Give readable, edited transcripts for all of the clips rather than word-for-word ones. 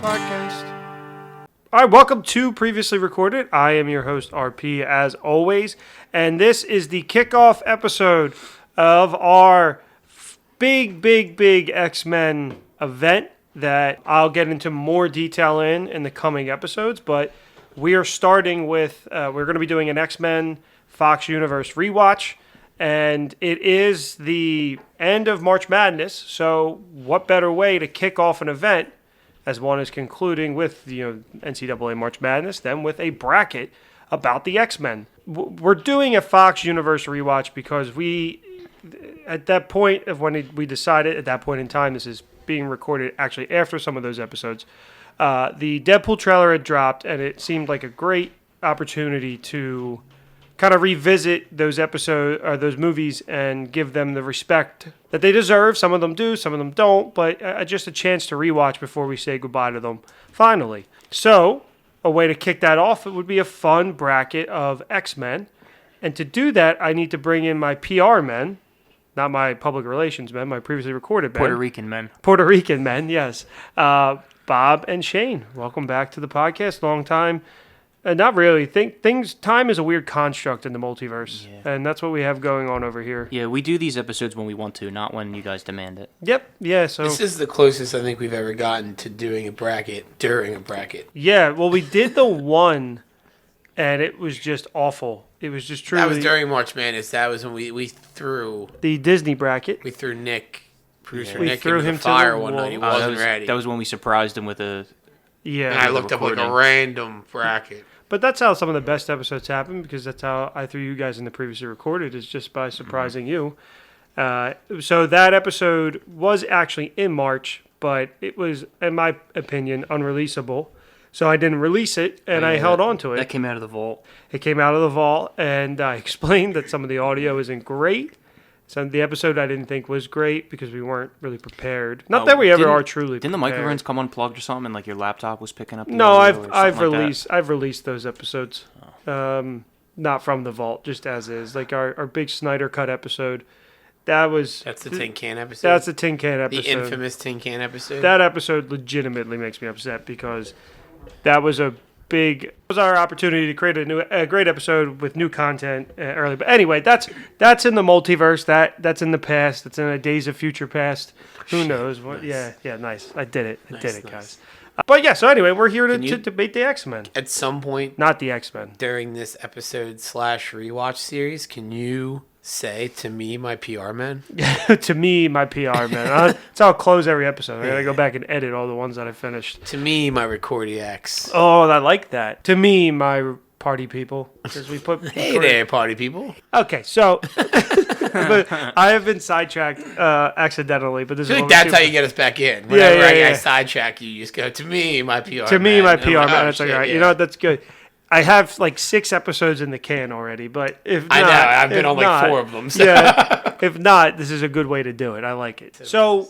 podcast. All right, welcome to Previously Recorded. I am your host, RP, as always, and this is the kickoff episode of our big X-Men event that I'll get into more detail in the coming episodes, but we are starting with, we're going to be doing an X-Men Fox Universe rewatch, and it is the end of March Madness, so what better way to kick off an event as one is concluding with NCAA March Madness than with a bracket about the X-Men. We're doing a Fox Universe rewatch because we, at that point of when we decided, at that point in time, this is being recorded actually after some of those episodes, the Deadpool trailer had dropped, and it seemed like a great opportunity to kind of revisit those episodes or those movies and give them the respect that they deserve. Some of them do, some of them don't, but just a chance to rewatch before we say goodbye to them finally. So, a way to kick that off, it would be a fun bracket of X-Men. And to do that, I need to bring in my PR men, not my public relations men, my previously recorded men. Puerto Rican men, yes. Bob and Shane, welcome back to the podcast. Long time. Not really. Time is a weird construct in the multiverse, and that's what we have going on over here. Yeah, we do these episodes when we want to, not when you guys demand it. Yep. Yeah. So this is the closest I think we've ever gotten to doing a bracket during a bracket. Yeah. Well, we did the one, and it was just awful. It was just truly. That was during March Madness. That was when we threw the Disney bracket. We threw Nick, producer we Nick, threw into him the fire to the one wall. night. He wasn't ready. That was when we surprised him with a. Yeah. And I looked up like a random bracket. But that's how some of the best episodes happen, because that's how I threw you guys in the previously recorded, is just by surprising you. So that episode was actually in March, but it was, in my opinion, unreleasable. So I didn't release it, and I held on to it. That came out of the vault. It came out of the vault, and I explained that some of the audio isn't great. So the episode I didn't think was great because we weren't really prepared. Not that we ever are truly Didn't the prepared. microphones come unplugged or something, and like your laptop was picking up? No, I've released released those episodes. Not from the vault, just as is. Like our big Snyder Cut episode. That's the tin can episode. That's the tin can episode. The infamous tin can episode. That episode legitimately makes me upset because that was our opportunity to create a great episode with new content early. But anyway, that's in the multiverse. That's in the past. That's in a Days of Future Past. Who knows? What? Nice. Yeah, nice. I did it. Nice. Guys. But yeah, so anyway, we're here to debate the X-Men. At some point, not the X-Men. During this episode / rewatch series, can you say to me, my PR man? To me, my PR man. That's how I'll close every episode. I gotta go back and edit all the ones that I finished. To me, my Recordiacs. Oh, I like that. To me, my party people. Because we put hey there, party people. Okay, so but I have been sidetracked accidentally. But this I feel is like that's how you get us back in. Whenever I sidetrack you, just go to me, my PR man. To me, my PR man. It's like, all right. You know what? That's good. I have like 6 episodes in the can already, but if not, I know I've been on like 4 of them. So. Yeah, if not, this is a good way to do it. I like it. So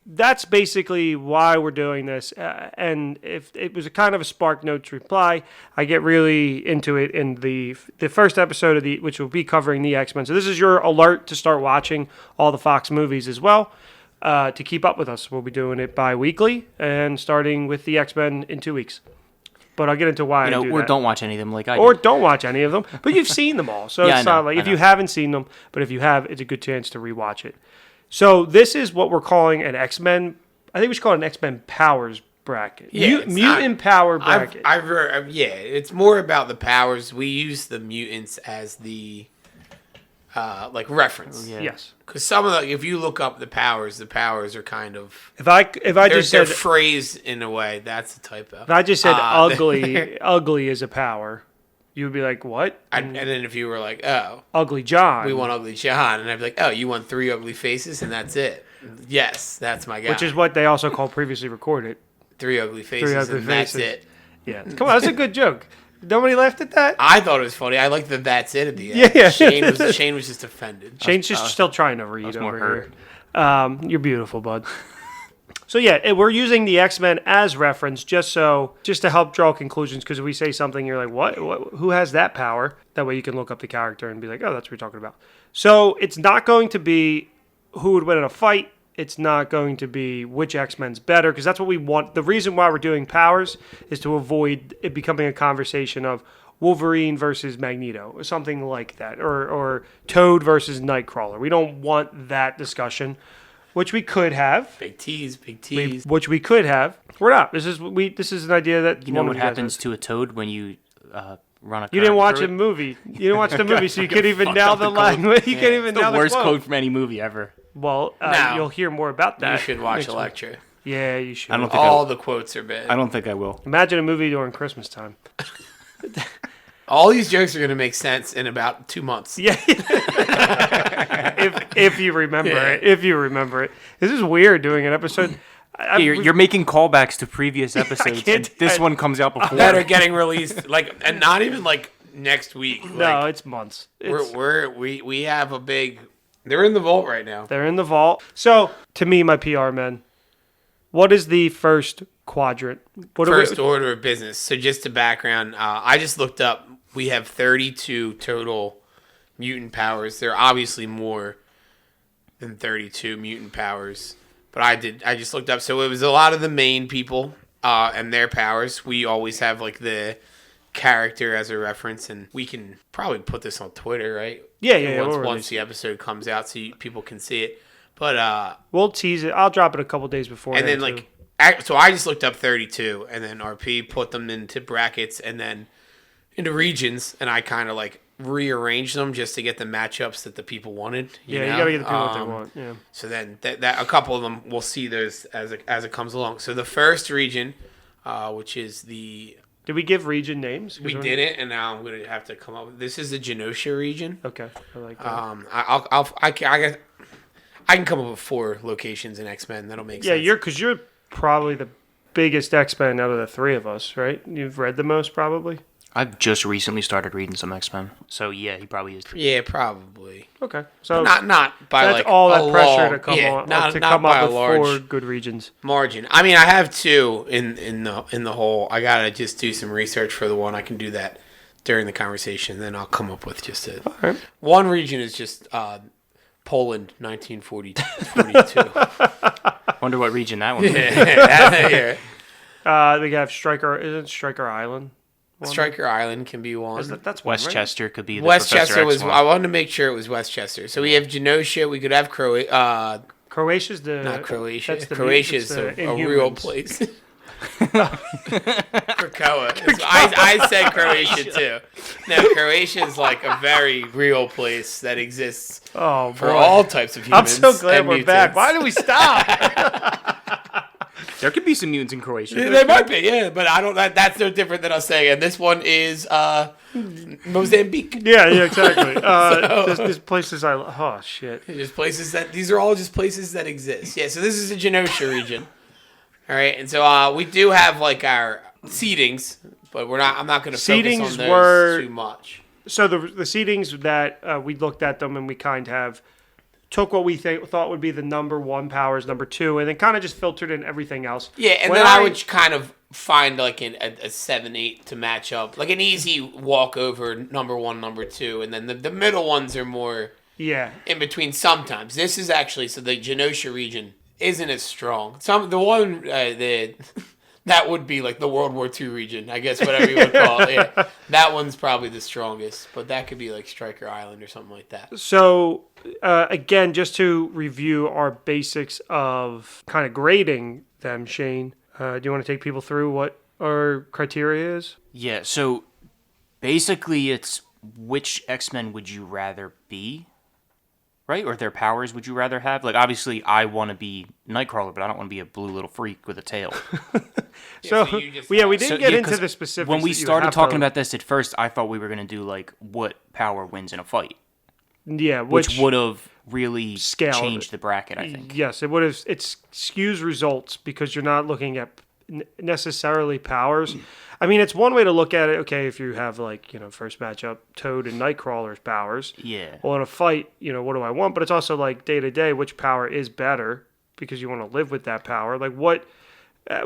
that's basically why we're doing this. And if it was a kind of a Spark Notes reply, I get really into it in the first episode of which will be covering the X-Men. So this is your alert to start watching all the Fox movies as well. To keep up with us, we'll be doing it bi-weekly and starting with the X-Men in 2 weeks. But I'll get into why I do that. Or don't watch any of them like I do. Or don't watch any of them. But you've seen them all. So it's not like if you haven't seen them, but if you have, it's a good chance to rewatch it. So this is what we're calling an X-Men, I think we should call it an X-Men Powers bracket. Yeah, Mutant Power bracket. It's more about the powers. We use the mutants as the reference. Yeah. Yes. Because some of if you look up the powers are kind of if I just said they're phrased in a way that's a typo. If I just said ugly is a power, you would be like, what? And then if you were like, oh, Ugly John, we want Ugly John, and I'd be like, oh, you want 3 ugly faces, and that's it. Yes, that's my guy. Which is what they also call previously recorded. 3 ugly faces, that's it. Yeah, come on, that's a good joke. Nobody laughed at that? I thought it was funny. I liked the that's it at the end. Yeah. Shane was just offended. Shane's just still trying to read over here. You're beautiful, bud. So yeah, we're using the X-Men as reference just to help draw conclusions, because if we say something, you're like, what? Who has that power? That way you can look up the character and be like, oh, that's what we're talking about. So it's not going to be who would win in a fight. it's not going to be which X-Men's better, because that's what we want. The reason why we're doing powers is to avoid it becoming a conversation of Wolverine versus Magneto or something like that, or Toad versus Nightcrawler. We don't want that discussion, which we could have. Big tease, big tease. Which we could have. We're not. This is an idea that You know what happens to a toad when you run a You didn't watch through a it? movie. You didn't watch the movie, so you can't even nail the language. You can't even The nail the worst quote. code from any movie ever. Well, Now, you'll hear more about that. You should watch next week. Electra. Yeah, you should. I don't think All the quotes are bad. I don't think I will. Imagine a movie during Christmas time. All these jokes are going to make sense in about 2 months. Yeah. if you remember Yeah. it. If you remember it. This is weird doing an episode. Yeah, you're making callbacks to previous episodes. can't- And this one comes out before. That are getting released, and not even next week. No, it's months. We have a big. They're in the vault right now. They're in the vault. So, to me, my PR men, what is the first quadrant? First order of business. So just to background, I just looked up. We have 32 total mutant powers. There are obviously more than 32 mutant powers, but I just looked up. So it was a lot of the main people and their powers. We always have the character as a reference, and we can probably put this on Twitter, right? Yeah. Once the episode comes out, so people can see it. But we'll tease it. I'll drop it a couple days before. and then so I just looked up 32, and then RP put them into brackets and then into regions, and I kind of rearranged them just to get the matchups that the people wanted. You gotta get the people what they want. Yeah. So then that a couple of them, we'll see those as it comes along. So the first region, which is the Did we give region names? we did it, and now I'm gonna have to come up with this is the Genosha region. Okay, I like that. I can come up with 4 locations in X-Men. That'll make Yeah, sense. you're probably the biggest X-Men out of the three of us, right? You've read the most, probably. I've just recently started reading some X-Men. So yeah, he probably is. Yeah, probably. Okay, so Not by that's all that a pressure long- to come yeah, on not, to not come by up a with large 4 good regions. margin. I mean, I have 2 in the whole. I gotta just do some research for the one. I can do that during the conversation. Then I'll come up with just a right. one region is just Poland, 1942. Wonder what region that one. Yeah. We have Stryker. Isn't Stryker Island? Striker Island can be one. That's one, right? Westchester could be the Westchester Professor was. X one. I wanted to make sure it was Westchester. So we have Genosha. We could have Croatia's the not Croatia. that's the- Croatia's it's the a real Inhumans. place. Krakoa. I said Croatia too. No, Croatia is a very real place that exists Oh, for boy. all types of I'm humans. so glad and we're back. mutants. Why do we stop? There could be some mutants in Croatia. There might be, yeah, but I don't. That's no different than us saying. And this one is Mozambique. yeah, exactly. There's places oh shit. Just places these are all just places that exist. Yeah, so this is the Genosha region. All right, and so we do have our seedings, but I'm not going to focus on those too much. So the seedings that we looked at them and we kind of took what we thought would be the number 1 powers, number 2, and then kind of just filtered in everything else. Yeah, and When then I would kind of find a 7-8 to match up, an easy walkover number 1, number 2, and then the middle ones are more in between. Sometimes this is actually the Genosha region isn't as strong. The one that would be the World War II region, I guess, whatever you would call it. Yeah. That one's probably the strongest, but that could be Stryker Island or something like that. So, again, just to review our basics of kind of grading them, Shane, do you want to take people through what our criteria is? Yeah, so basically it's which X-Men would you rather be? Right? Or their powers would you rather have? Obviously, I want to be Nightcrawler, but I don't want to be a blue little freak with a tail. So we didn't So, get yeah, into 'cause the specifics. When we that you started have talking to- about this at first, I thought we were going to do, what power wins in a fight. Yeah, Which would have really scaled changed the bracket, I think. Yes, it would have. It skews results because you're not looking at necessarily powers. I mean, it's one way to look at it. Okay, if you have first matchup Toad and Nightcrawler's powers. Yeah. Well, in a fight, what do I want? But it's also day to day, which power is better because you want to live with that power.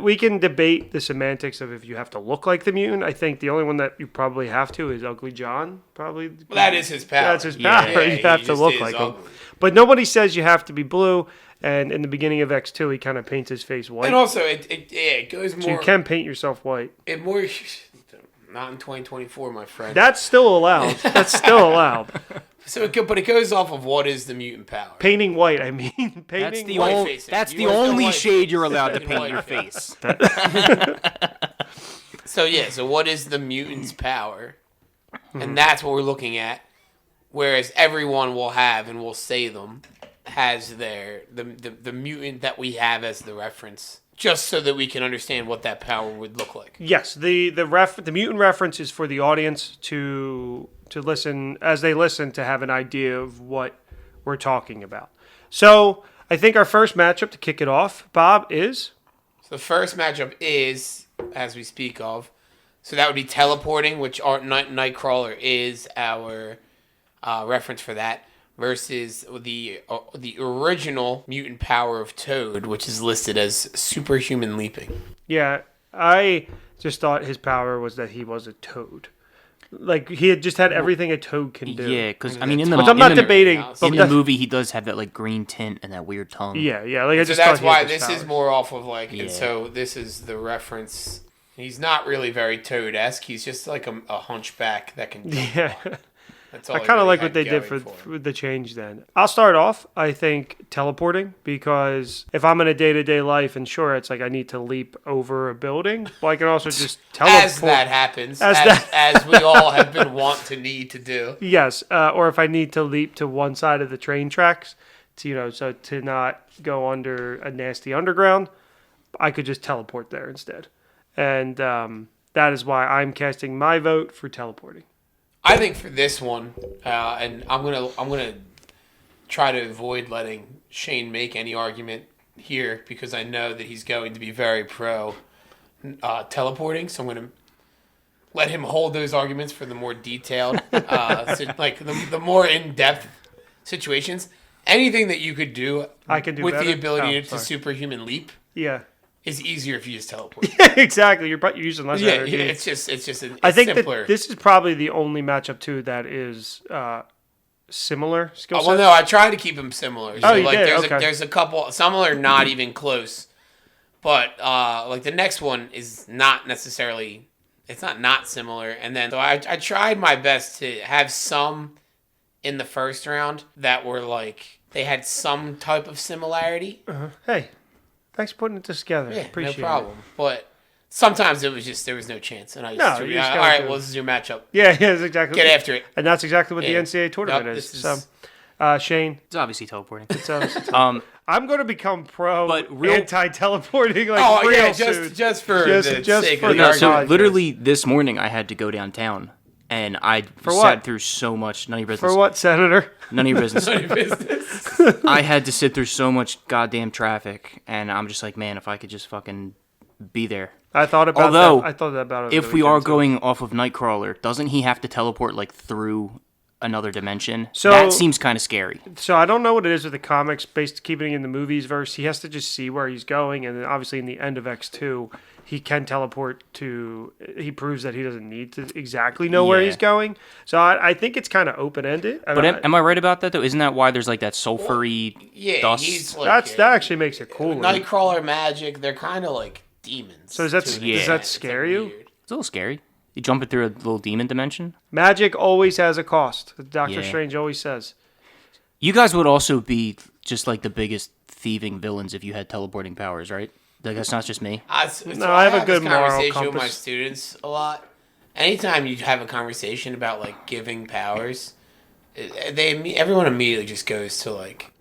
We can debate the semantics of if you have to look like the mutant. I think the only one that you probably have to is Ugly John. Probably. Well, that is his power. That's his power. Yeah, you have to look like him. But nobody says you have to be blue. And in the beginning of X2, he kind of paints his face white. And also, it goes more. So you can paint yourself white. It more. Not in 2024, my friend. That's still allowed. That's still allowed. But it goes off of what is the mutant power. Painting white, I mean. Painting That's the only shade you're allowed to paint your face. So what is the mutant's power? And that's what we're looking at. Whereas everyone will have, and we'll say them, has the mutant that we have as the reference. Just so that we can understand what that power would look like. Yes, the mutant reference is for the audience to listen, as they listen, to have an idea of what we're talking about. So I think our first matchup to kick it off, Bob, is? So the first matchup is, as we speak of, so that would be teleporting, which our Nightcrawler is our reference for that. Versus the original mutant power of Toad, which is listed as superhuman leaping. Yeah, I just thought his power was that he was a toad. Like, he had just had everything a toad can do. Yeah, because, I mean, in the movie, he does have that, like, green tint and that weird tongue. Yeah. Like, I so just that's thought why this is more off of, like, and so this is the reference. He's not really very Toad-esque. He's just like a hunchback that can jump. Yeah. I kind of like what they did for the change then. I'll start off, I think, teleporting, because if I'm in a day-to-day life, and sure, it's like I need to leap over a building, well, I can also just teleport. As that happens, as we all have been wont to need to do. Yes, or if I need to leap to one side of the train tracks, so to not go under a nasty underground, I could just teleport there instead. And that is why I'm casting my vote for teleporting. I think for this one, and I'm gonna try to avoid letting Shane make any argument here because I know that he's going to be very pro teleporting. So I'm gonna let him hold those arguments for the more detailed, like the more in-depth situations. Anything that you could do, I can do with better? the ability to superhuman leap. Yeah. Is easier if you just teleport. Yeah, exactly. You're using less energy. Yeah, it's just I think simpler. That this is probably the only matchup too that is similar skill set. Well, no, I tried to keep them similar. So, you did? There's a couple. Some are not even close, but like the next one is not necessarily. It's not similar. And then so I tried my best to have some in the first round that were like they had some type of similarity. Hey. Thanks for putting it together. Yeah, Appreciate no problem. It. But sometimes it was just there was no chance, and I just all right. Well, this is your matchup. Yeah, that's exactly. Get after it, and that's exactly what the NCAA tournament is. So, Shane, it's obviously teleporting. I'm going to become pro anti-teleporting. Just for the sake of the argument. So literally this morning I had to go downtown. And I sat through so much. None of your business. For what, Senator? None of your business. None of your business. I had to sit through so much goddamn traffic, and I'm just like, man, if I could just fucking be there. I thought about that. I thought about it. If we are going off of Nightcrawler, doesn't he have to teleport like through another dimension? So that seems kind of scary. So I don't know what it is with the comics, based keeping it in the movies verse. He has to just see where he's going, and then obviously in the end of X2. He can teleport to. He proves that he doesn't need to exactly know where he's going. So I think it's kind of open ended. But am I right about that though? Isn't that why there's like that sulfury dust? He's like, that actually makes it cool. Nightcrawler magic. They're kind of like demons. So does that scare you? It's a little scary. You jumping through a little demon dimension. Magic always has a cost. Doctor Strange always says. You guys would also be just like the biggest thieving villains if you had teleporting powers, right? Like, that's not just me. I have a good moral conversation with my students a lot. Anytime you have a conversation about like giving powers, everyone immediately just goes to like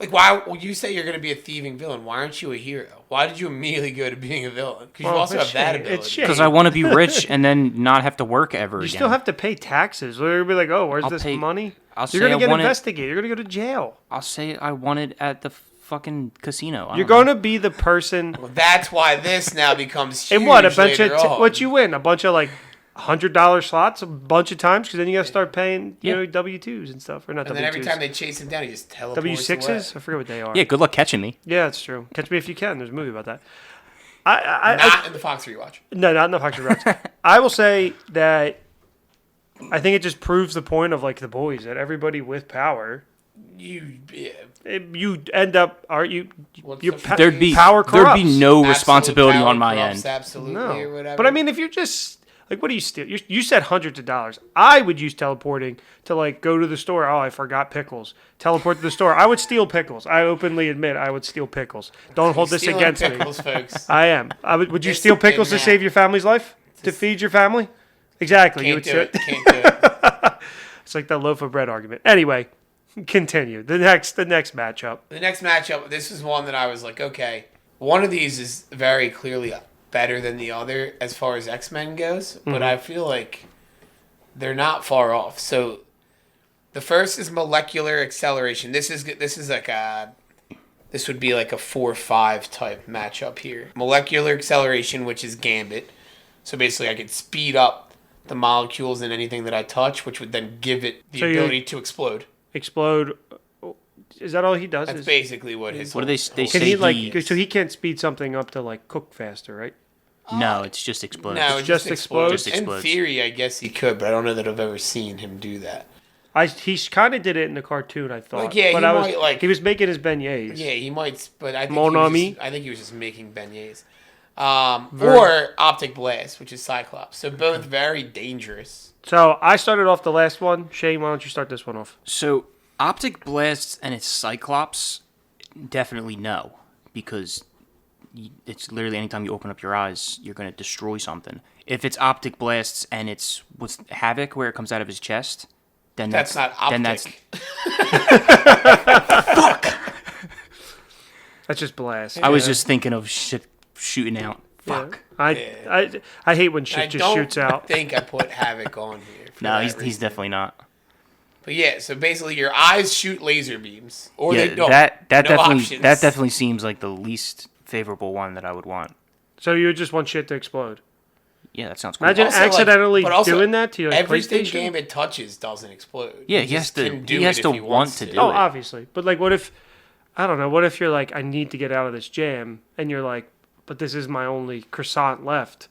why? Well, you say you're going to be a thieving villain. Why aren't you a hero? Why did you immediately go to being a villain? Because you also have that ability. Because I want to be rich and then not have to work ever again. You still have to pay taxes. We're going to be like, where's this money? You're going to get investigated. You're going to go to jail. I'll say I want it at the fucking casino. You're going to be the person. Well, that's why this now becomes huge. And what? A bunch of what you win? A bunch of like $100 slots a bunch of times because then you got to start paying W-2s and stuff, or not. And then every time they chase him down, he just teleports W-6s. away. I forget what they are. Yeah, good luck catching me. Yeah, that's true. Catch Me If You Can. There's a movie about that. Not in the Fox rewatch. No, not in the Fox rewatch. I will say that I think it just proves the point of like the boys that everybody with power, you end up there'd be power corrupts. There'd be no responsibility on my end. Absolutely, no. Or whatever. But I mean, if you're just like, what do you steal? You said hundreds of dollars. I would use teleporting to like go to the store. Oh, I forgot pickles. Teleport to the store. I would steal pickles. I openly admit I would steal pickles. Don't hold this against pickles, me. Folks. I am. Would you steal pickles to save your family's life? To feed your family? Exactly. Can't do it. It's like that loaf of bread argument. Anyway, continue. The next matchup. The next matchup. This is one that I was like, okay, one of these is very clearly better than the other as far as X-Men goes, but I feel like they're not far off. So the first is molecular acceleration. This would be like a 4-5 type matchup here. Molecular acceleration, which is Gambit. So basically I could speed up the molecules in anything that I touch, which would then give it the ability to explode. Explode. Is that all he does? That's basically what his. What do they Can say? he so he can't speed something up to like cook faster, right? No, it's just explodes. No, it just explodes. Just explodes. In theory, I guess he could, but I don't know that I've ever seen him do that. He kind of did it in the cartoon, I thought. Like, yeah, but he was making his beignets. Yeah, he might, but I think he was just making beignets. Or Optic Blast, which is Cyclops. So both very dangerous. So I started off the last one. Shane, why don't you start this one off? So Optic Blast and its Cyclops, definitely no, because it's literally anytime you open up your eyes, you're going to destroy something. If it's Optic Blasts and it's what's Havoc, where it comes out of his chest, then that's not Optic. Then that's fuck. That's just Blast. I was just thinking of shit shooting out. Fuck. Yeah. I hate when shit just shoots out. I think I put Havoc on here. No, he's definitely not. But yeah, so basically your eyes shoot laser beams, or they don't. That definitely seems like the least favorable one that I would want. So you would just want shit to explode? Yeah, that sounds cool. Imagine also, accidentally doing that to your everything PlayStation. Gambit touches doesn't explode. Yeah, he has to want to do it. Oh, obviously. But like, what if, I don't know, what if you're like, I need to get out of this jam, and you're like, but this is my only croissant left.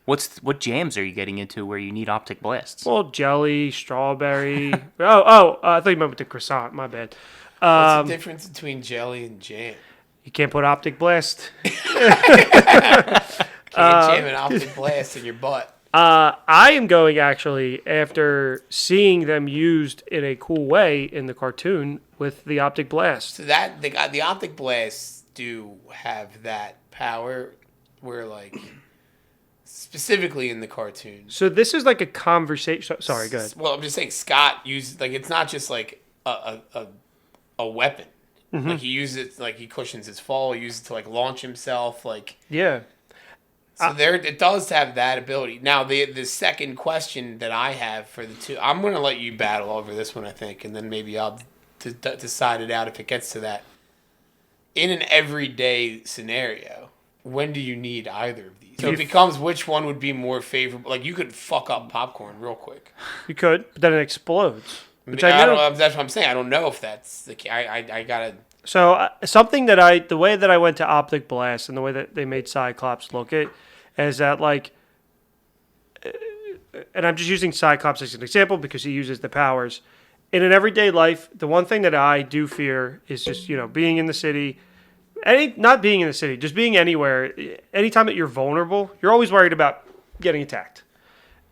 What jams are you getting into where you need Optic Blasts? Well, jelly, strawberry. I thought you meant with the croissant. My bad. What's the difference between jelly and jam? You can't put Optic Blast. Can't jam an Optic Blast in your butt. I am going actually after seeing them used in a cool way in the cartoon with the Optic Blast. So that the Optic Blasts do have that power where like specifically in the cartoon. So this is like a conversation. Sorry, go ahead. Well, I'm just saying Scott uses like it's not just like a weapon. Mm-hmm. Like he uses it like he cushions his fall. He uses it to like launch himself. Like yeah. So it does have that ability. Now the second question that I have for the two, I'm going to let you battle over this one, I think, and then maybe I'll decide it out if it gets to that. In an everyday scenario, when do you need either of these? So it becomes which one would be more favorable. Like you could fuck up popcorn real quick. You could, but then it explodes. Which I don't know. That's what I'm saying. I don't know if that's the. I gotta. So something that the way that I went to Optic Blast and the way that they made Cyclops look at is that like, and I'm just using Cyclops as an example because he uses the powers. In an everyday life, the one thing that I do fear is just, being in the city, not being in the city, just being anywhere. Anytime that you're vulnerable, you're always worried about getting attacked.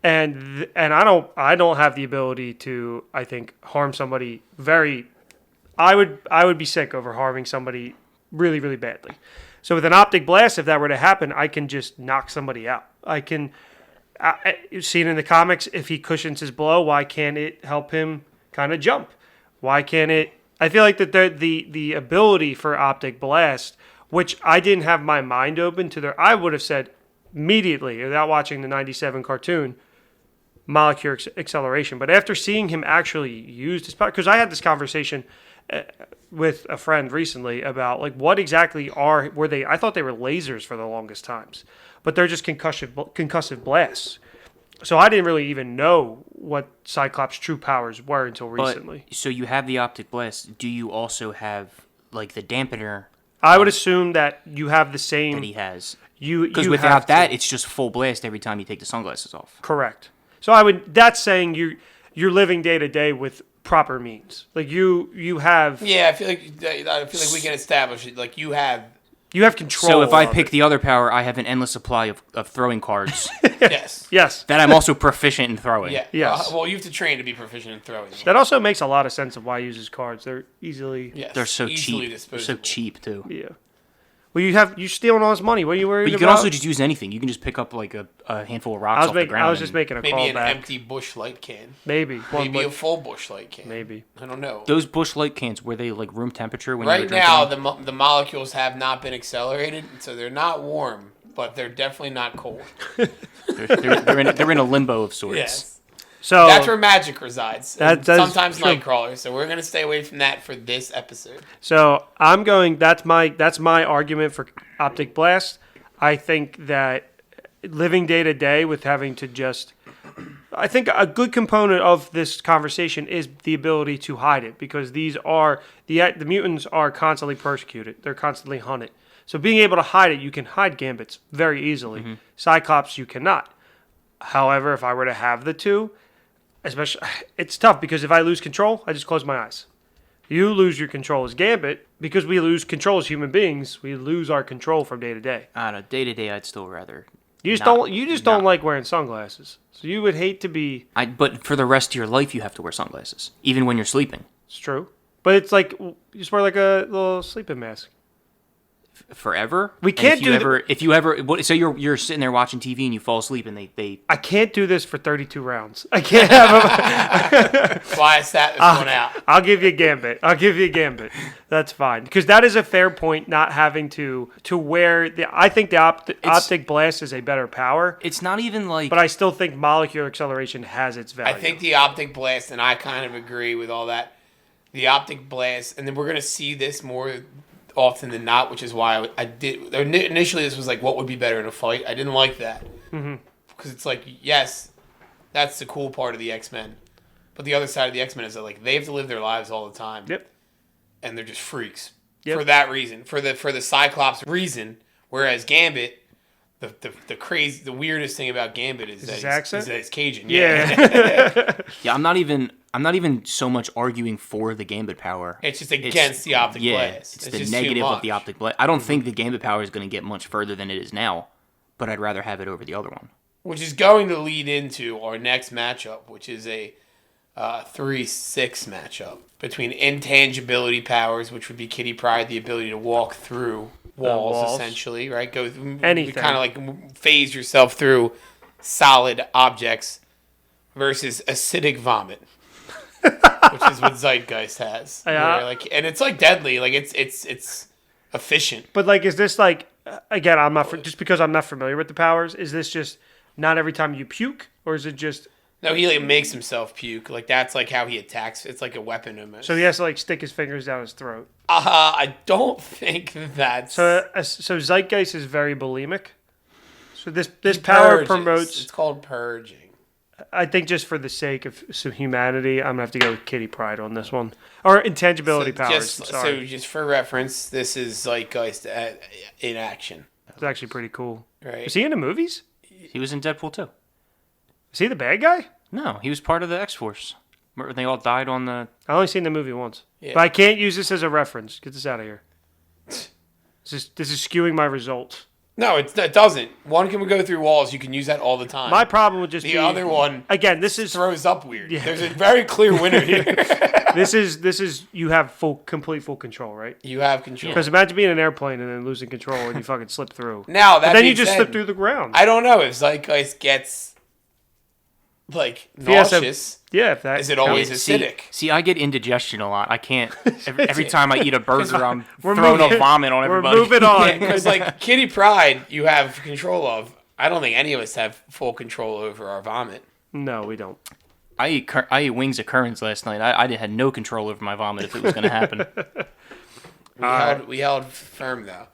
And I don't have the ability to, I think, harm somebody I would be sick over harming somebody really, really badly. So with an Optic Blast, if that were to happen, I can just knock somebody out. I can, you've seen in the comics, if he cushions his blow, why can't it help him kind of jump? Why can't it? I feel like that the ability for Optic Blast, which I didn't have my mind open to I would have said immediately, without watching the 97 cartoon, molecular acceleration. But after seeing him actually use this power, because I had this conversation with a friend recently about like what exactly were they? I thought they were lasers for the longest times, but they're just concussive blasts. So I didn't really even know what Cyclops' true powers were until recently. So you have the Optic Blast. Do you also have like the dampener I would assume that you have the same. That he has. Because without that, it's just full blast every time you take the sunglasses off. Correct. So that's saying you're living day to day with proper means. Like you have. Yeah, I feel like we can establish it. Like you have control. So if I pick the other power, I have an endless supply of throwing cards. Yes. Yes. That I'm also proficient in throwing. Yeah. Yes. Well, you have to train to be proficient in throwing. That also makes a lot of sense of why he uses cards. They're easily. Yes. They're so easily cheap. They're disposable. so cheap too. Yeah. Well, you're stealing all his money. What are you worried But you about? can also just use anything. You can just pick up like a handful of rocks off the ground. I was just making a Maybe call an back. empty Busch Light can. Maybe A full Busch Light can. Maybe. I don't know. Those Busch Light cans, were they like room temperature when you were Right drinking now, them? the molecules have not been accelerated, so they're not warm, but they're definitely not cold. They're in a limbo of sorts. Yes. So That's where magic resides. That's Sometimes true. Nightcrawler, so we're going to stay away from that for this episode. So I'm going. That's my argument for Optic Blast. I think that living day to day with having to just. I think a good component of this conversation is the ability to hide it, because these are the mutants are constantly persecuted. They're constantly hunted. So being able to hide it, you can hide Gambits very easily. Mm-hmm. Cyclops, you cannot. However, if I were to have the two, especially, it's tough because if I lose control, I just close my eyes. You lose your control as Gambit. Because we lose control as human beings, we lose our control from day to day. I don't know. Day to day, I'd still rather. You just don't like wearing sunglasses. So you would hate to be. But for the rest of your life, you have to wear sunglasses, even when you're sleeping. It's true. But it's like you just wear like a little sleeping mask. Forever. We can't if you ever. So you're sitting there watching TV and you fall asleep and they. I can't do this for 32 rounds. I can't have. Why I sat this one out. I'll give you a Gambit. That's fine, because that is a fair point. Not having to wear I think the Optic Blast is a better power. It's not even like. But I still think molecular acceleration has its value. I think the Optic Blast, and I kind of agree with all that. The Optic Blast, and then we're gonna see this more often than not, which is why I did initially. This was like, what would be better in a fight? I didn't like that because it's like, yes, that's the cool part of the X-Men, but the other side of the X-Men is that like they have to live their lives all the time. Yep. And they're just freaks Yep. for that reason, for the Cyclops reason. Whereas Gambit, the weirdest thing about Gambit is that it's Cajun. Yeah. Yeah, I'm not even so much arguing for the Gambit power. It's just against the Optic Blast. It's the negative of the Optic Blast. I don't think the Gambit power is going to get much further than it is now, but I'd rather have it over the other one. Which is going to lead into our next matchup, which is a 3-6 matchup between Intangibility powers, which would be Kitty Pryde, the ability to walk through walls. Essentially, right? Go anything. Kind of like phase yourself through solid objects, versus acidic vomit. Which is what Zeitgeist has. Yeah. And it's like deadly. Like it's efficient. But like, is this like, again, I'm not just because I'm not familiar with the powers. Is this just not every time you puke, or is it just? No, he like makes himself puke. Like that's like how he attacks. It's like a weapon almost. So he has to like stick his fingers down his throat. I don't think that's. So Zeitgeist is very bulimic. So this power promotes. It's called purging. I think just for the sake of some humanity, I'm gonna have to go with Kitty Pryde on this one, or Intangibility powers. So just for reference, this is Zeitgeist in action. It's actually pretty cool. Right? Is he in the movies? He was in Deadpool too. Is he the bad guy? No, he was part of the X-Force. Remember they all died on the. I only seen the movie once, Yeah. but I can't use this as a reference. Get this out of here. This is skewing my results. No, it doesn't. One can go through walls. You can use that all the time. My problem would just be the other one. Again, this is throws up weird. Yeah. There's a very clear winner here. This is you have complete full control, right? You have control. Because imagine being in an airplane and then losing control and you fucking slip through. Now but then you just slip through the ground. I don't know if Zeitgeist gets like nauseous. If that is it always acidic? See, I get indigestion a lot. I can't. Every time I eat a burger, I'm throwing a vomit on everybody. We're moving on. Because like Kitty Pryde, you have control of. I don't think any of us have full control over our vomit. No, we don't. I ate wings at Curran's last night. I had no control over my vomit if it was going to happen. We held firm though.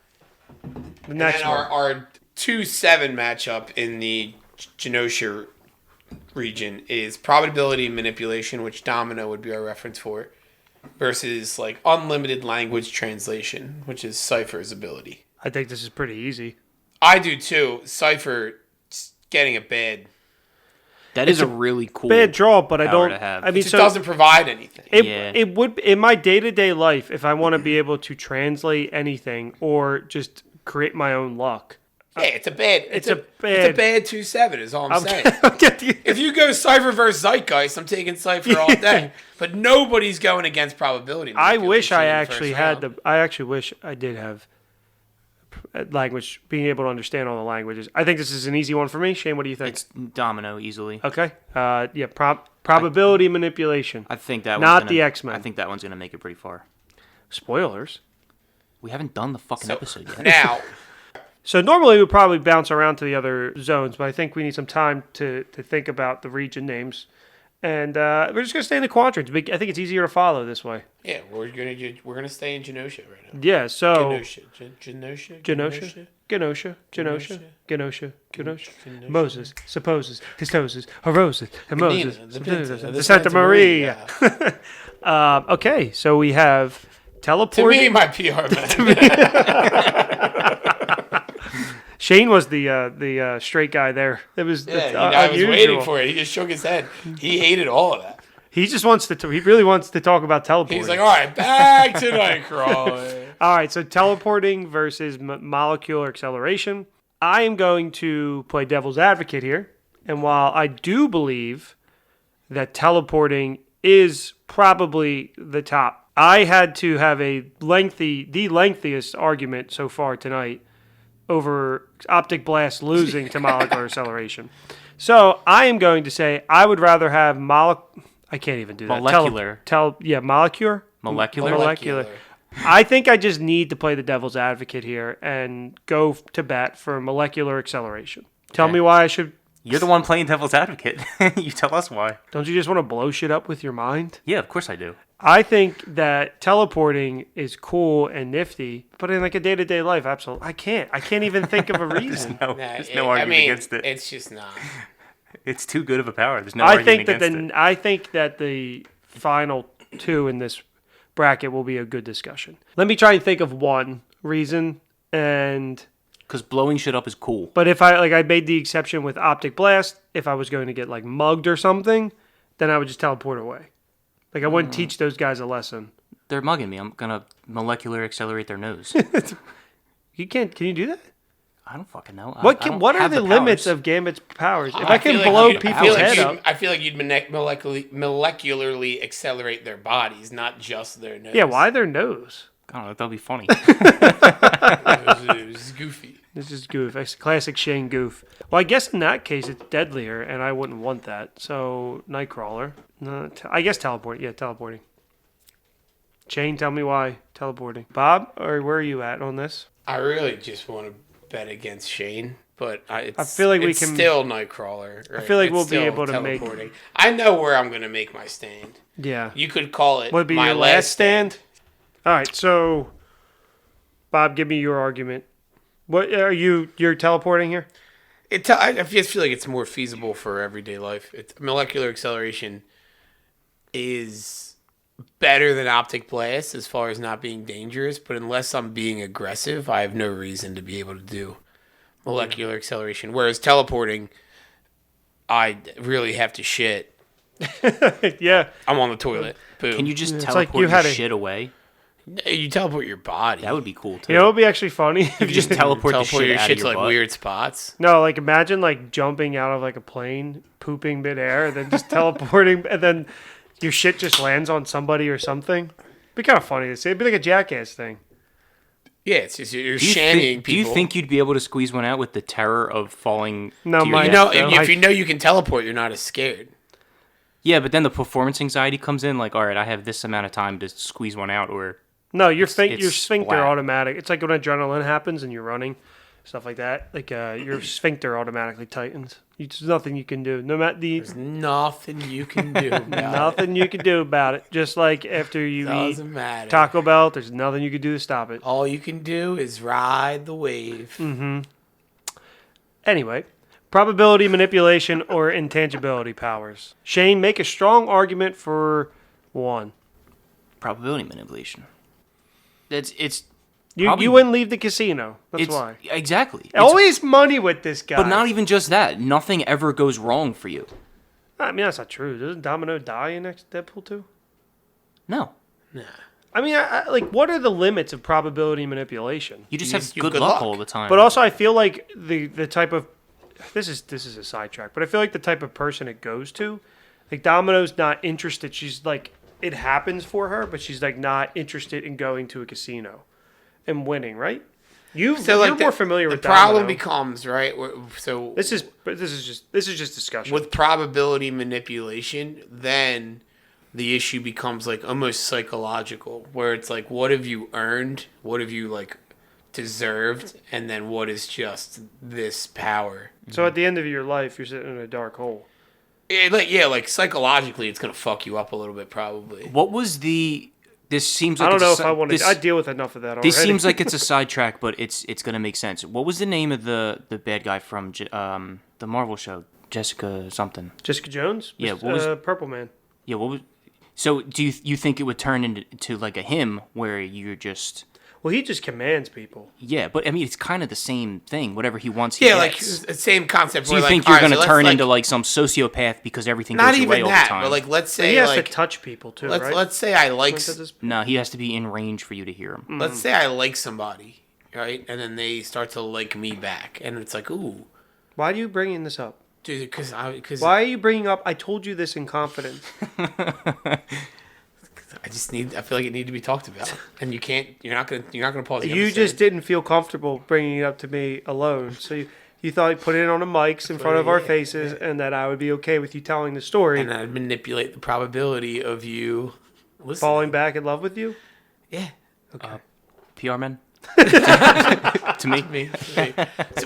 The next and then our 2-7 matchup in the Genosha region is probability manipulation, which Domino would be our reference for, versus like unlimited language translation, which is Cypher's ability. I think this is pretty easy. I do too. Cypher getting a bad. That is a really cool bad draw, but I power don't. to have. I mean, It just doesn't provide anything. It would in my day-to-day life if I want to be able to translate anything or just create my own luck. Yeah, it's a bad 2/7 is all I'm saying. If you go Cypher versus Zeitgeist, I'm taking Cypher all day. But nobody's going against probability. I wish I actually had the. I actually wish I did have language, being able to understand all the languages. I think this is an easy one for me. Shane, what do you think? It's domino easily. Okay. Probability manipulation. I think that not one's the X-Men. I think that one's gonna make it pretty far. Spoilers. We haven't done the fucking episode yet. Now. So normally we'd probably bounce around to the other zones, but I think we need some time to think about the region names. And we're just going to stay in the quadrants. I think it's easier to follow this way. Yeah, we're gonna stay in Genosha right now. Yeah, so... Genosha. Moses, supposes, Histoses, Horoses, and Moses, the Santa Maria. Okay, so we have teleporting. To me, my PR man. Shane was the straight guy there. It was I was waiting for it. He just shook his head. He hated all of that. He just wants to. He really wants to talk about teleporting. He's like, all right, back to Nightcrawler. All right, so teleporting versus molecular acceleration. I am going to play devil's advocate here, and while I do believe that teleporting is probably the top, I had to have the lengthiest argument so far tonight over Optic Blast losing to molecular acceleration. So I am going to say I would rather have I can't even do that. Molecular. Molecular. I think I just need to play the devil's advocate here and go to bat for molecular acceleration. Tell me why I should. You're the one playing devil's advocate. You tell us why. Don't you just want to blow shit up with your mind? Yeah, of course I do. I think that teleporting is cool and nifty, but in like a day-to-day life, absolutely, I can't even think of a reason. There's no argument against it. It's just not. It's too good of a power. There's no argument against it. I think that the final two in this bracket will be a good discussion. Let me try and think of one reason, and because blowing shit up is cool. But if I made the exception with Optic Blast, if I was going to get like mugged or something, then I would just teleport away. Like, I wouldn't teach those guys a lesson. They're mugging me. I'm going to molecular accelerate their nose. You can't. Can you do that? I don't fucking know. What are the limits of Gambit's powers? If I can blow people's head up. I feel like you'd molecularly accelerate their bodies, not just their nose. Yeah, why their nose? I don't know. That'll be funny. It was goofy. This is goof. It's classic Shane goof. Well, I guess in that case it's deadlier, and I wouldn't want that. So Nightcrawler. No, I guess teleporting. Yeah, teleporting. Shane, tell me why teleporting. Bob, or where are you at on this? I really just want to bet against Shane, but I feel like it's still Nightcrawler. Right? I feel like we'll be able to teleporting. I know where I'm going to make my stand. Yeah. You could call it Would be my your last stand? All right, so Bob, give me your argument. What are you're teleporting here? I just feel like it's more feasible for everyday life. Molecular acceleration is better than Optic Blast as far as not being dangerous, but unless I'm being aggressive, I have no reason to be able to do molecular acceleration. Whereas teleporting, I really have to shit. Yeah. I'm on the toilet. Boom. Can you just teleport your shit away? You teleport your body. That would be cool too. You know what would be actually funny? If you just teleport the shit your out shit of your to like butt. weird spots. No, like imagine like jumping out of like a plane, pooping midair, and then just teleporting, and then your shit just lands on somebody or something. It'd be kind of funny to see. It'd be like a Jackass thing. Yeah, it's just you're shantying people. Do you think you'd be able to squeeze one out with the terror of falling? No, to your if you know you can teleport, you're not as scared. Yeah, but then the performance anxiety comes in. Like, all right, I have this amount of time to squeeze one out, or no, your sphincter splat. automatic. It's like when adrenaline happens and you're running, stuff like that. Like your sphincter automatically tightens. There's nothing you can do. There's nothing you can do. Nothing you can do about it. Just like after you Doesn't eat matter. Taco Bell, there's nothing you can do to stop it. All you can do is ride the wave. Mm-hmm. Anyway, probability manipulation or intangibility powers. Shane, make a strong argument for one. Probability manipulation. It's You wouldn't leave the casino. That's why. Exactly. Always money with this guy. But not even just that. Nothing ever goes wrong for you. I mean, that's not true. Doesn't Domino die in next Deadpool 2? No. Nah. I mean, like, what are the limits of probability manipulation? You just have good luck all the time. But also, I feel like the type of... This is a sidetrack, but I feel like the type of person it goes to, like, Domino's not interested. She's like, it happens for her, but she's like not interested in going to a casino and winning, right? You're more familiar with the problem Domino. becomes, right? So this is just discussion. With probability manipulation, then the issue becomes like almost psychological, where it's like, what have you earned? What have you like deserved? And then what is just this power? So at the end of your life, you're sitting in a dark hole. Like psychologically, it's gonna fuck you up a little bit, probably. What was the? This seems like I don't know if I want to. I deal with enough of that already. This seems like it's a sidetrack, but it's gonna make sense. What was the name of the bad guy from the Marvel show? Jessica something. Jessica Jones. Yeah. What was Purple Man? Yeah. What was? So do you think it would turn into like a him where you're just? Well, he just commands people. Yeah, but I mean, it's kind of the same thing. Whatever he wants, he gets. Like the same concept. So you think you're going to turn into like some sociopath because everything goes your way all the time? But like, let's say he has to touch people too, right? Let's say I like. No, he has to be in range for you to hear him. Let's say I like somebody, right, and then they start to like me back, and it's like, ooh. Why are you bringing this up? Dude, because why are you bringing up? I told you this in confidence. I feel like it needs to be talked about, and you can't. You're not gonna pause. You just didn't feel comfortable bringing it up to me alone, so you thought you'd put it on the mics in front of our faces, and that I would be okay with you telling the story, and I'd manipulate the probability of you falling back in love with you. Yeah. Okay. PR man. To me.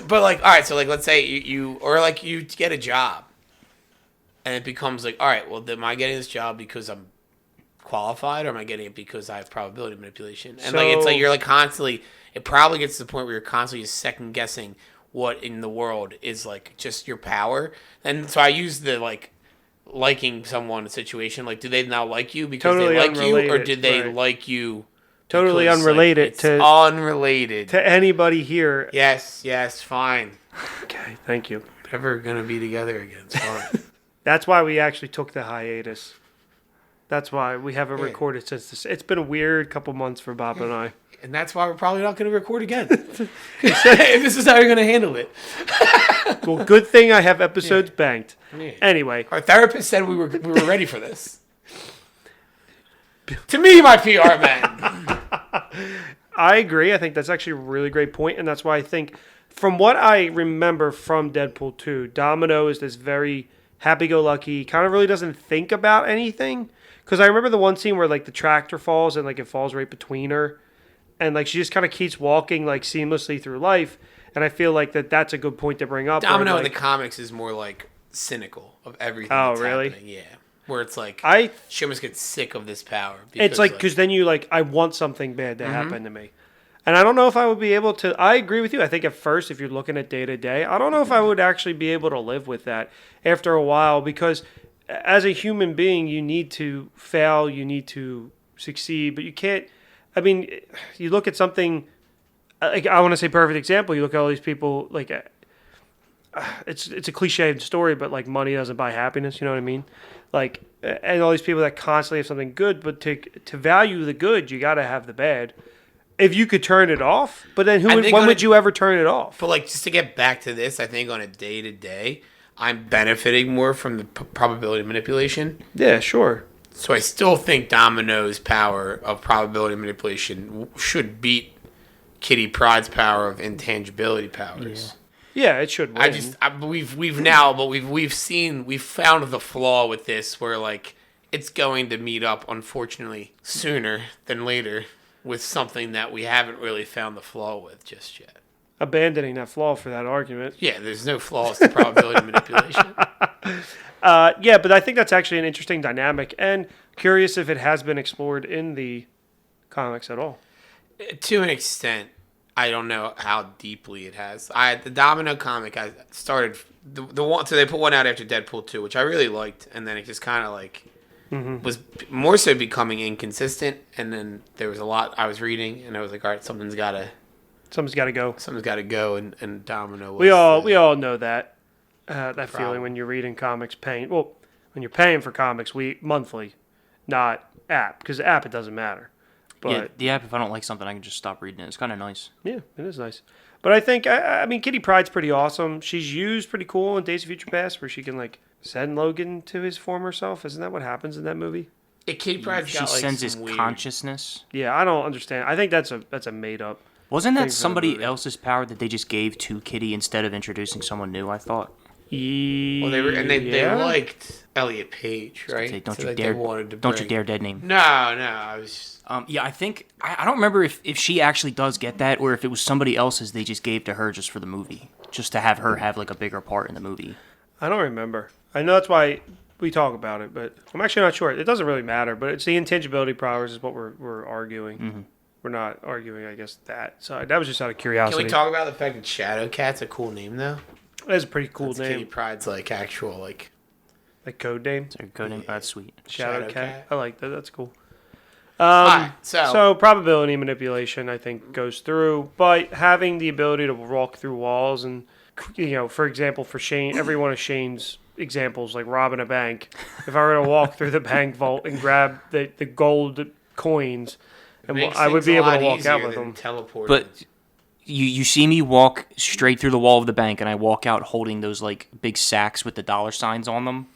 But like, all right. So like, let's say you get a job, and it becomes like, all right. Well, am I getting this job because I'm qualified, or am I getting it because I have probability manipulation? And like, it's like you're like constantly. It probably gets to the point where you're constantly second guessing what in the world is like just your power. And so I use the like liking someone situation. Like, do they now like you because they like you, or did they like you? Totally because, unrelated to anybody here. Yes, fine. Okay, thank you. Never gonna be together again. It's fine. That's why we actually took the hiatus. That's why we haven't recorded since this. It's been a weird couple months for Bob and I. And that's why we're probably not going to record again. If this is how you're going to handle it. Well, good thing I have episodes banked. Yeah. Anyway. Our therapist said we were ready for this. To me, my PR man. I agree. I think that's actually a really great point, and that's why I think, from what I remember from Deadpool 2, Domino is this very happy-go-lucky, kind of really doesn't think about anything. Because I remember the one scene where like the tractor falls and like it falls right between her, and like she just kind of keeps walking like seamlessly through life. And I feel like that's a good point to bring up. Domino in the comics is more like cynical of everything. Oh, that's really? Happening. Yeah. Where it's like she almost gets sick of this power. It's like because then you like, I want something bad to happen to me. And I don't know if I would be able to. I agree with you. I think at first, if you're looking at day to day, I don't know if I would actually be able to live with that after a while, because as a human being, you need to fail, you need to succeed, but you can't. I mean, you look at something. Like, I want to say perfect example. You look at all these people like. It's a cliched story, but like money doesn't buy happiness. You know what I mean? Like, and all these people that constantly have something good, but to value the good, you got to have the bad. If you could turn it off, but then when would you ever turn it off? But like, just to get back to this, I think on a day to day, I'm benefiting more from the probability manipulation. Yeah, sure. So I still think Domino's power of probability manipulation should beat Kitty Pryde's power of intangibility powers. Yeah, it should win. We've found the flaw with this, where like it's going to meet up, unfortunately, sooner than later with something that we haven't really found the flaw with just yet. Abandoning that flaw for that argument. Yeah, there's no flaws to probability manipulation. Yeah, but I think that's actually an interesting dynamic, and curious if it has been explored in the comics at all. To an extent. I don't know how deeply it has. The Domino comic, I started the one. So they put one out after Deadpool 2, which I really liked, and then it just kind of like was more so becoming inconsistent. And then there was a lot I was reading, and I was like, all right, something's got to go. Something's got to go, and Domino was... We all know that. That feeling when you're reading comics when you're paying for comics monthly, not app. Because the app, it doesn't matter. But yeah, the app, if I don't like something, I can just stop reading it. It's kind of nice. Yeah, it is nice. But I think, I mean, Kitty Pryde's pretty awesome. She's used pretty cool in Days of Future Past, where she can, like, send Logan to his former self. Isn't that what happens in that movie? Kitty Pryde's got, she like, sends his weird... consciousness. Yeah, I don't understand. I think that's a made-up... Wasn't that somebody else's power that they just gave to Kitty instead of introducing someone new, I thought? Yeah. Well, they liked Elliot Page, right? Don't you dare dead name. No, I was just... Yeah, I think I don't remember if she actually does get that, or if it was somebody else's they just gave to her just for the movie, just to have her have like a bigger part in the movie. I don't remember. I know that's why we talk about it, but I'm actually not sure. It doesn't really matter, but it's the intangibility powers is what we're arguing. Mm-hmm. We're not arguing, I guess, that. So that was just out of curiosity. Can we talk about the fact that Shadowcat's a cool name, though? That's a pretty cool That's name. Kitty Pryde's, like, actual, like code name? Is there a code name? That's sweet. Shadowcat. I like that. That's cool. Alright, so probability manipulation, I think, goes through, but having the ability to walk through walls and, for example, for Shane, every one of Shane's examples, like robbing a bank, if I were to walk through the bank vault and grab the gold coins, and I would be able to walk out with them. But you see me walk straight through the wall of the bank, and I walk out holding those like big sacks with the dollar signs on them,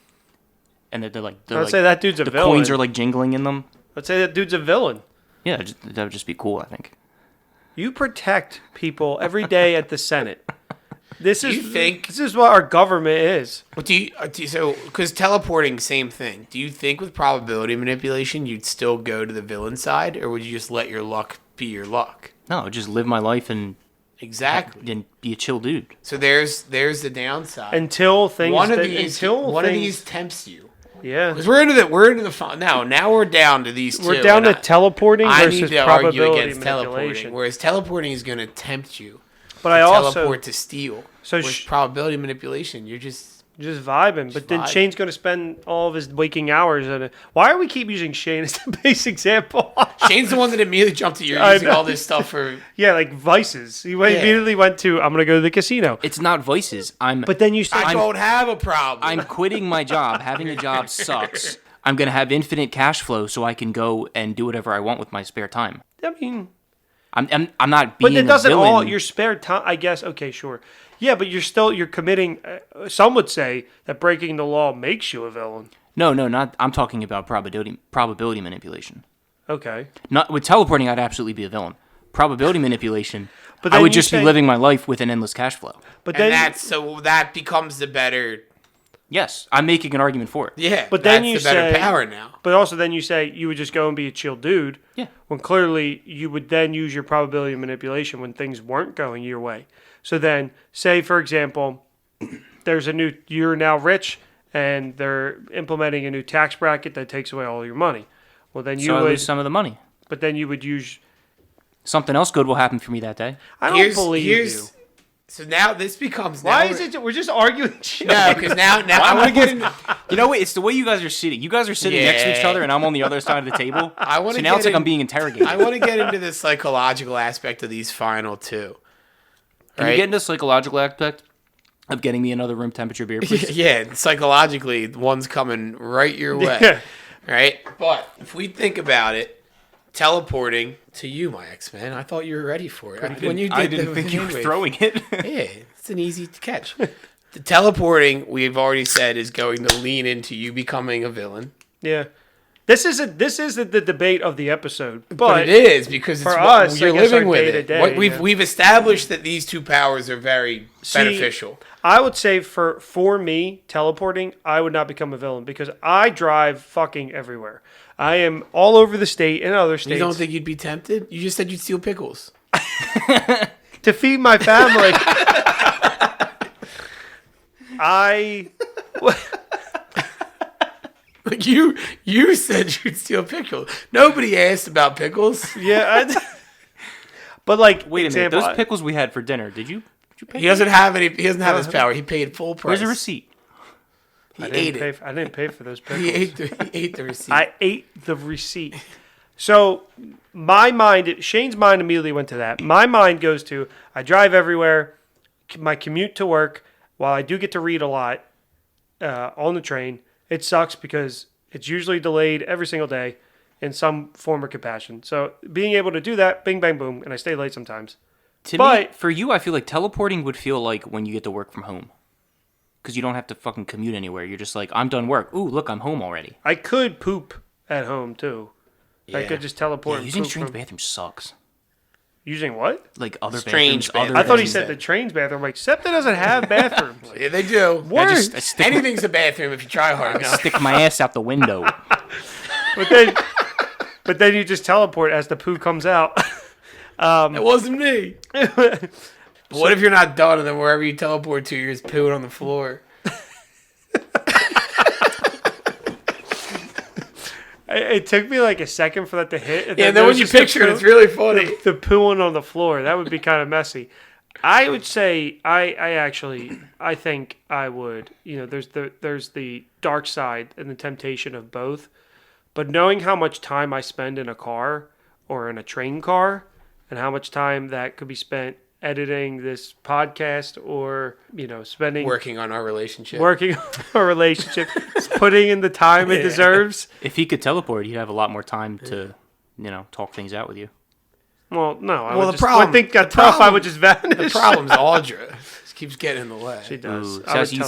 and Let's say that dude's a villain. The coins are like jingling in them. Let's say that dude's a villain. Yeah, that would just be cool, I think. You protect people every day at the Senate. This think this is what our government is. What because teleporting, same thing. Do you think with probability manipulation you'd still go to the villain side, or would you just let your luck be your luck? No, just live my life and be a chill dude. So there's the downside. Until things one of these tempts you. Yeah, because we're into the fun now. Now we're down to these two. We're down to teleporting versus probability against teleporting. Whereas teleporting is going to tempt you. But I also teleport to steal. So probability manipulation, you're just vibing. But then Shane's going to spend all of his waking hours on it. Why are we keep using Shane as the base example? Shane's the one that immediately jumped to you using all this stuff for like vices. He immediately went to I'm going to go to the casino. It's not vices. But then you said I don't have a problem. I'm quitting my job. Having a job sucks. I'm going to have infinite cash flow so I can go and do whatever I want with my spare time. I mean, I'm not being. But it doesn't a villain. all your spare time. I guess. Okay, sure. Yeah, but you're committing. Some would say that breaking the law makes you a villain. No, not. I'm talking about probability manipulation. Okay. Not with teleporting, I'd absolutely be a villain. Probability manipulation, but I would just be living my life with an endless cash flow. But then that becomes the better. Yes, I'm making an argument for it. Yeah, but then you the better power now. But also then you say you would just go and be a chill dude. Yeah. When clearly you would then use your probability of manipulation when things weren't going your way. So then, say for example, you're now rich and they're implementing a new tax bracket that takes away all your money. Well, then you would lose some of the money. But then you would use something else good will happen for me that day. I don't believe you. So now this becomes. Why is it? We're just arguing. No, because now I want to get into. You know what? It's the way you guys are sitting. You guys are sitting next to each other, and I'm on the other side of the table. So now it's like I'm being interrogated. I want to get into the psychological aspect of these final two. Can you get into the psychological aspect of getting me another room temperature beer, please? Yeah, psychologically, one's coming right your way. Yeah. Right? But if we think about it, teleporting to you, my X-Men, I thought you were ready for it. I didn't think you were throwing it. Yeah, it's an easy catch. The teleporting, we've already said, is going to lean into you becoming a villain. Yeah. This is the debate of the episode, but it is because it's us, you're living with it. We've established that these two powers are very beneficial. I would say for me, teleporting, I would not become a villain because I drive fucking everywhere. I am all over the state and other states. You don't think you'd be tempted? You just said you'd steal pickles to feed my family. You said you'd steal pickles. Nobody asked about pickles. Yeah, but like, wait a minute. Those pickles we had for dinner. Did you pay? He doesn't have any. He doesn't have his power. He paid full price. Where's the receipt? He ate it. I didn't pay for those pickles. He ate the receipt. I ate the receipt. So my mind, Shane's mind immediately went to that. My mind goes to, I drive everywhere, my commute to work, while I do get to read a lot on the train, it sucks because it's usually delayed every single day in some form or compassion. So being able to do that, bing, bang, boom, and I stay late sometimes. To me, for you, I feel like teleporting would feel like when you get to work from home. Because you don't have to fucking commute anywhere. You're just like, I'm done work. Ooh, look, I'm home already. I could poop at home, too. Yeah. I could just teleport and using poop train's bathroom sucks. Using what? Like other strange bathrooms. I thought he said the train's bathroom. Like, SEPTA doesn't have bathrooms. Yeah, they do. What? Anything's a bathroom if you try hard enough. Stick my ass out the window. But then you just teleport as the poo comes out. It wasn't me. What if you're not done and then wherever you teleport to, you're just pooing on the floor? It took me like a second for that to hit. And then when you picture it, it's really funny. The pooing on the floor. That would be kind of messy. I would say I think I would. There's the dark side and the temptation of both. But knowing how much time I spend in a car or in a train car and how much time that could be spent editing this podcast or, spending... Working on our relationship. Putting in the time it deserves. If he could teleport, he'd have a lot more time to, talk things out with you. Well, no. I think got tough, I would just vanish. The problem's Audra. Just keeps getting in the way. She does. You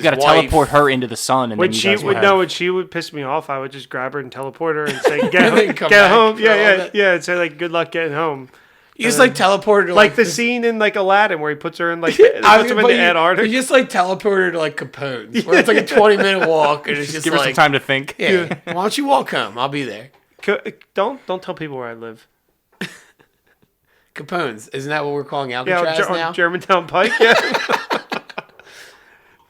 got to teleport her into the sun, and when she would piss me off, I would just grab her and teleport her and say, "Get home." Yeah. And say like, "Good luck getting home." You just teleported to like the scene in like Aladdin where he puts her in puts him into Antarctica. You just teleported to Capone, where it's like a 20-minute walk, and it's just give her some time to think. Yeah. Why don't you walk home? I'll be there. Don't tell people where I live. Capone's, isn't that what we're calling Alcatraz now? Germantown Pike. Yeah.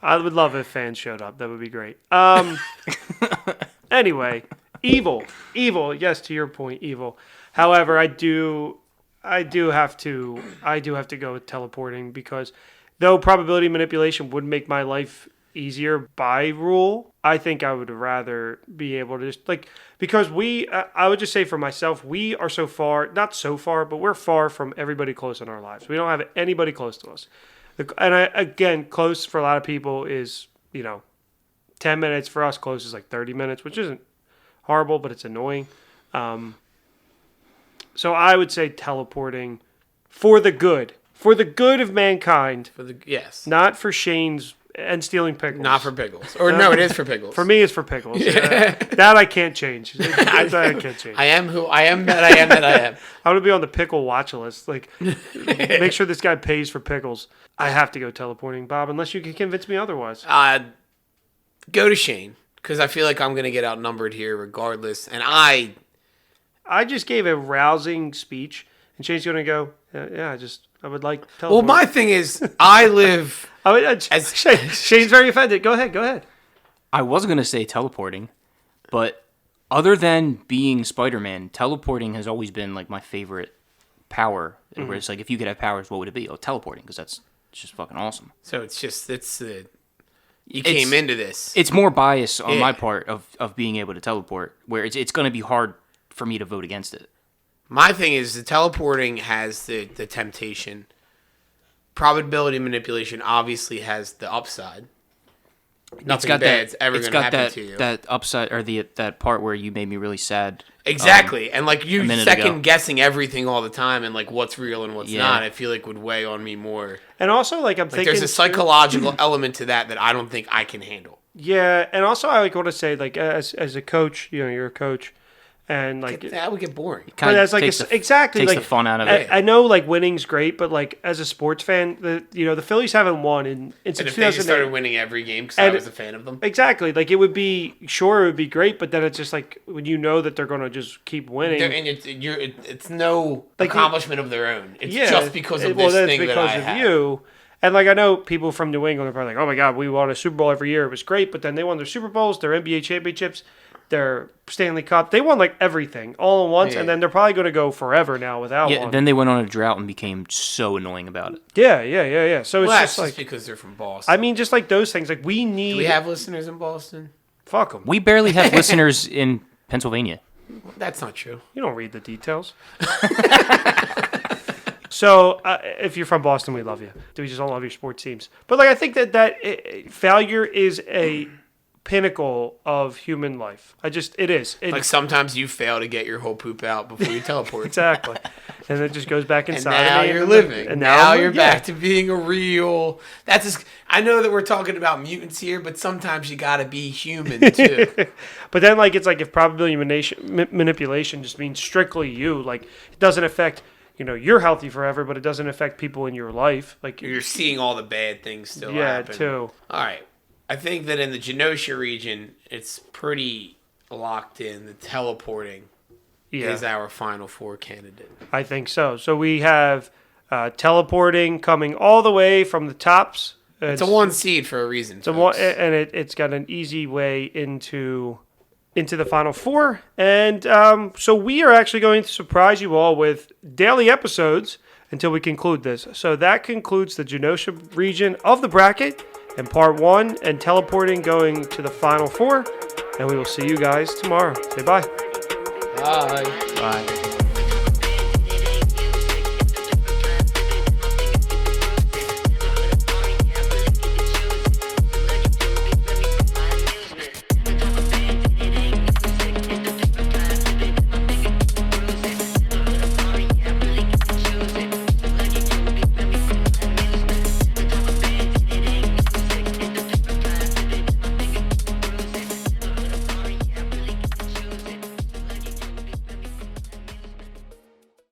I would love if fans showed up. That would be great. Anyway, evil. Yes, to your point, evil. However, I do have to go with teleporting because though probability manipulation would make my life easier by rule, I think I would rather be able to just because I would just say for myself, we are not so far, but we're far from everybody close in our lives. We don't have anybody close to us. And close for a lot of people is, 10 minutes. For us, close is like 30 minutes, which isn't horrible, but it's annoying. So I would say teleporting for the good of mankind. Yes. Not for Shane's and stealing pickles. Not for pickles. Or no, it is for pickles. For me, it's for pickles. That I can't change. That I can't change. I am who I am. That I am. That I am. I'm gonna be on the pickle watch list. Make sure this guy pays for pickles. I have to go teleporting, Bob, unless you can convince me otherwise. Go to Shane because I feel like I'm gonna get outnumbered here regardless, and I just gave a rousing speech, and Shane's going to go, I would like teleport. Well, my thing is, I live... Shane's very offended. Go ahead. I was going to say teleporting, but other than being Spider-Man, teleporting has always been, my favorite power. Mm-hmm. Where it's if you could have powers, what would it be? Oh, teleporting, because that's just fucking awesome. So you came into this. It's more bias on my part of being able to teleport, where it's going to be hard for me to vote against it. My thing is the teleporting has the temptation. Probability manipulation obviously has the upside. Nothing bad's ever going to happen to you. That upside or that part where you made me really sad. Exactly. And you second guessing everything all the time and what's real and what's not, I feel would weigh on me more. And also I'm thinking there's a psychological element to that I don't think I can handle. Yeah, and also I want to say as a coach, you're a coach. And that would get boring. But as exactly takes the fun out of it. I know winning's great, but as a sports fan, the Phillies haven't won since 2008. And if they started winning every game because I was a fan of them, exactly. It would be great, but then it's just when that they're going to just keep winning, and it's no accomplishment of their own. It's just because of this thing that I have. You. And I know people from New England are probably "Oh my God, we won a Super Bowl every year. It was great." But then they won their Super Bowls, their NBA championships. their Stanley Cup. They won like everything all at once, and then they're probably going to go forever now without one. Then they went on a drought and became so annoying about it. Yeah. So it's that's just like because they're from Boston. I mean, just like those things. Like we need. Do we have listeners in Boston? Fuck them. We barely have listeners in Pennsylvania. That's not true. You don't read the details. So, if you're from Boston, we love you. We just don't love your sports teams. But like, I think that failure is a pinnacle of human life. It is. Like sometimes you fail to get your whole poop out before you teleport. Exactly. And it just goes back inside. And now of me you're living. And now you're back to being a real. I know that we're talking about mutants here, but sometimes you got to be human too. But then, like, it's like if probability manipulation just means strictly you, like it doesn't affect. You're healthy forever, but it doesn't affect people in your life. Like you're seeing all the bad things still happen. Yeah, too. All right. I think that in the Genosha region, it's pretty locked in. The teleporting is our final 4 candidate. I think so. So we have teleporting coming all the way from the tops. It's a 1 seed for a reason. And it's got an easy way into the final 4. And so we are actually going to surprise you all with daily episodes until we conclude this. So that concludes the Genosha region of the bracket and part 1 and teleporting going to the final 4. And we will see you guys tomorrow. Say bye. Bye. Bye.